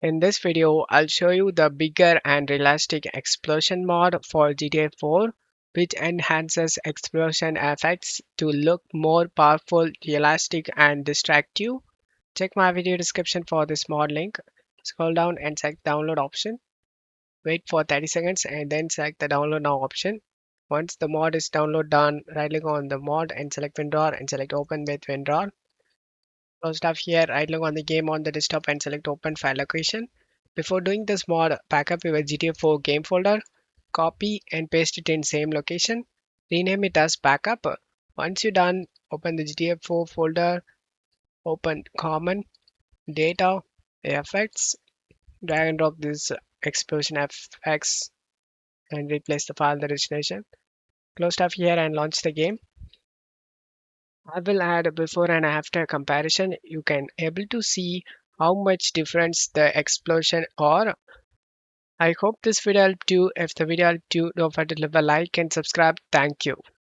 In this video, I'll show you the bigger and realistic explosion mod for GTA 4, which enhances explosion effects to look more powerful, realistic, and distract you. Check my video description for this mod link. Scroll down and select download option. Wait for 30 seconds and then select the download now option. Once the mod is download done, right click on the mod and select WinRAR and select open with WinRAR. Close tab here, right click on the game on the desktop and select open file location. Before doing this mod, backup your GTA 4 game folder, copy and paste it in same location. Rename it as backup. Once you're done, open the GTA 4 folder, open common, data, effects, drag and drop this explosion effects and replace the file the destination. Close tab here and launch the game. I will add a before and after comparison. You can able to see how much difference the explosion or. I hope this video helped you. If the video helped you, don't forget to leave a like and subscribe. Thank you.